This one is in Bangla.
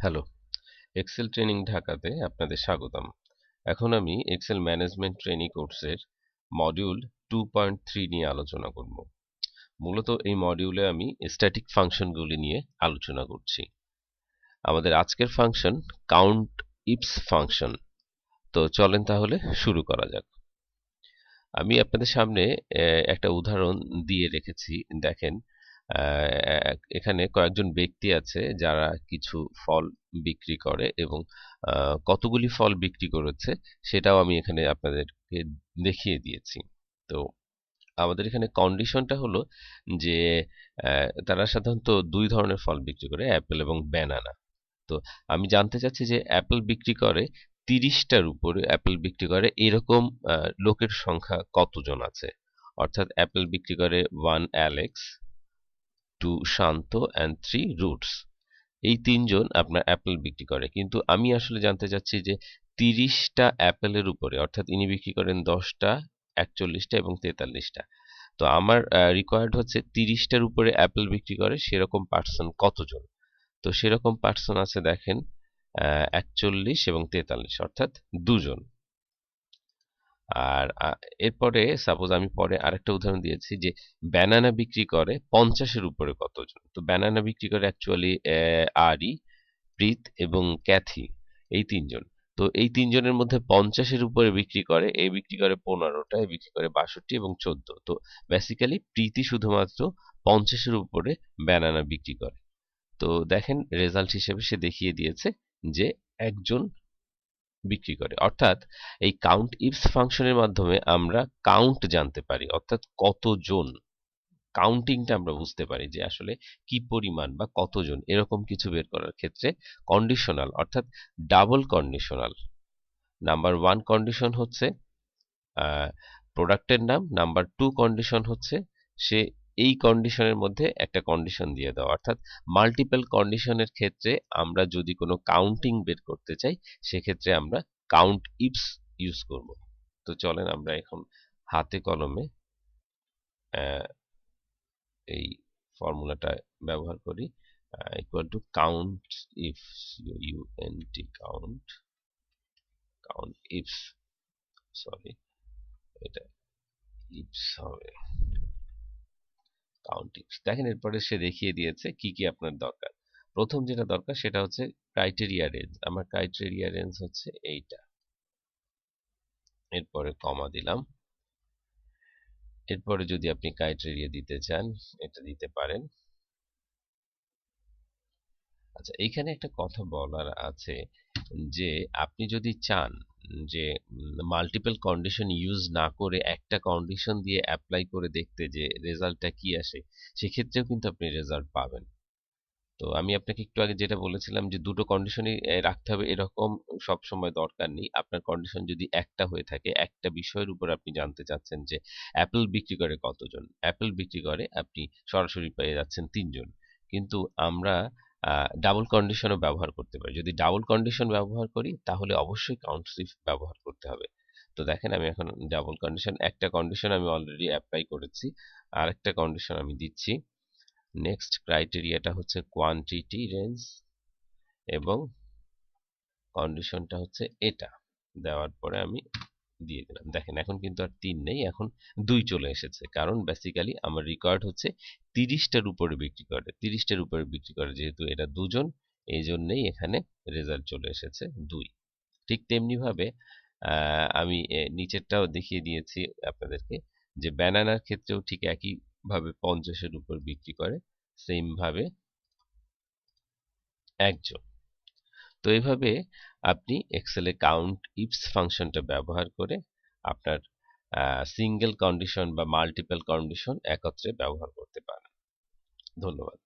হ্যালো, এক্সেল ট্রেনিং ঢাকাতে আপনাদের স্বাগতম। এখন আমি এক্সেল ম্যানেজমেন্ট ট্রেনিং কোর্সের মডিউল 2.3 নিয়ে আলোচনা করব। মূলত এই মডিউলে আমি স্ট্যাটিক ফাংশনগুলি নিয়ে আলোচনা করছি। আমাদের আজকের ফাংশন কাউন্ট ইফস ফাংশন। তো চলেন তাহলে শুরু করা যাক। আমি আপনাদের সামনে একটা উদাহরণ দিয়ে রেখেছি। দেখেন, এখানে কয়েকজন ব্যক্তি আছে যারা কিছু ফল বিক্রি করে এবং কতগুলি ফল বিক্রি করেছে সেটাও আমি এখানে আপনাদেরকে দেখিয়ে দিয়েছি। তো আমাদের এখানে কন্ডিশনটা হলো যে তারা সাধারণত দুই ধরনের ফল বিক্রি করে, অ্যাপেল এবং ব্যানানা। তো আমি জানতে চাচ্ছি যে অ্যাপেল বিক্রি করে 30টার উপরে অ্যাপেল বিক্রি করে এরকম লোকের সংখ্যা কতজন আছে। অর্থাৎ অ্যাপেল বিক্রি করে 1 অ্যালেক্স, 2 শান্ত অ্যান্ড 3 রুটস। এই তিনজন আপনার অ্যাপেল বিক্রি করে, কিন্তু আমি আসলে জানতে চাচ্ছি যে 30টা অ্যাপেলের উপরে, অর্থাৎ ইনি বিক্রি করেন 10টা, 41টা এবং 43টা। তো আমার রিকোয়ার্ড হচ্ছে 30টার উপরে অ্যাপেল বিক্রি করে সেরকম পার্সন কতজন। তো সেরকম পার্সন আছে, দেখেন, 41 এবং 43, অর্থাৎ দুজন। আর এরপরে সাপোজ আমি পরে আরেকটা উদাহরণ দিয়েছি যে ব্যানানা বিক্রি করে 50-এর উপরে কতজন। তো ব্যানানা বিক্রি করে অ্যাকচুয়ালি আরি, প্রীত এবং ক্যাথি, এই তিনজন। তো এই তিনজনের মধ্যে 50-এর উপরে বিক্রি করে, এ বিক্রি করে 15টা, এ বিক্রি করে 62 এবং 14। তো বেসিক্যালি প্রীতি শুধুমাত্র 50-এর উপরে ব্যানানা বিক্রি করে। তো দেখেন, রেজাল্ট হিসেবে সে দেখিয়ে দিয়েছে যে একজন বিক্রি করে। অর্থাৎ এই কাউন্ট ইফস ফাংশনের মাধ্যমে আমরা কাউন্ট জানতে পারি, অর্থাৎ কতজন, কাউন্টিংটা আমরা বুঝতে পারি যে আসলে কি পরিমাণ বা কতজন, এরকম কিছু বের করার ক্ষেত্রে কন্ডিশনাল অর্থাৎ ডাবল কন্ডিশনাল। নাম্বার 1 কন্ডিশন হচ্ছে প্রোডাক্টের নাম, নাম্বার 2 কন্ডিশন হচ্ছে সে এই কন্ডিশনের মধ্যে একটা কন্ডিশন দিয়ে দেওয়া। অর্থাৎ মাল্টিপল কন্ডিশনের ক্ষেত্রে আমরা যদি কোনো কাউন্টিং বের করতে চাই সেক্ষেত্রে আমরা কাউন্ট ইফস ইউজ করব। তো চলেন আমরা এখন হাতে কলমে এই ফর্মুলাটা ব্যবহার করি। Equal to count ifs, ইউএনটি count, count ifs, sorry এটা ইফস হবে, কাউন্ট ইফস। দেখেন, এরপরে সে দেখিয়ে দিয়েছে কি কি আপনার দরকার। প্রথম যেটা দরকার সেটা হচ্ছে ক্রাইটেরিয়া রেঞ্জ। আমার ক্রাইটেরিয়া রেঞ্জ হচ্ছে এইটা, এরপরে কমা দিলাম। এরপরে যদি আপনি ক্রাইটেরিয়া দিতে চান এটা দিতে পারেন। আচ্ছা, এইখানে একটা কথা বলার আছে যে আপনি যদি চান যে মাল্টিপল কন্ডিশন ইউজ না করে একটা কন্ডিশন দিয়ে অ্যাপ্লাই করে দেখতে যে রেজাল্টটা কি আসে, সেক্ষেত্রেও কিন্তু আপনি রেজাল্ট পাবেন। তো আমি আপনাকে একটু আগে যেটা বলেছিলাম যে দুটো কন্ডিশনই রাখতে হবে এরকম সব সময় দরকার নেই। আপনার কন্ডিশন যদি একটা হয়ে থাকে, একটা বিষয়ের উপর আপনি জানতে চাচ্ছেন যে অ্যাপেল বিক্রি করে কতজন, অ্যাপেল বিক্রি করে আপনি সরাসরি পেয়ে যাচ্ছেন 3জন। কিন্তু আমরা ডাবল কন্ডিশনও ব্যবহার করতে পারি। যদি ডাবল কন্ডিশন ব্যবহার করি তাহলে অবশ্যই কাউন্টস ইফ ব্যবহার করতে হবে। তো দেখেন, আমি এখন ডাবল কন্ডিশন, একটা কন্ডিশন আমি অলরেডি অ্যাপ্লাই করেছি, আরেকটা কন্ডিশন আমি দিচ্ছি। নেক্সট ক্রাইটেরিয়াটা হচ্ছে কোয়ান্টিটি রেঞ্জ এবং কন্ডিশনটা হচ্ছে এটা। দেওয়ার পরে আমি দিয়ে দিলাম। দেখেন, এখন কিন্তু আর 3 নেই, এখন 2 চলে এসেছে, কারণ বেসিক্যালি আমার রিকোয়ার্ড হচ্ছে 30টার উপরে বিক্রি করে। 30টার উপরে বিক্রি করে যেহেতু এটা দুজন, এই জন্যই এখানে রেজাল্ট চলে এসেছে 2। ঠিক তেমনি ভাবে আমি নিচেরটাও দেখিয়ে দিয়েছি আপনাদেরকে যে ব্যানানার ক্ষেত্রেও ঠিক একই ভাবে 50-এর উপর বিক্রি করে, সেম ভাবে একজন। তো এইভাবে আপনি এক্সেলে কাউন্ট ইফস ফাংশনটা ব্যবহার করে আপনার সিঙ্গেল কন্ডিশন বা মাল্টিপল কন্ডিশন একত্রে ব্যবহার করতে পারেন। ধন্যবাদ।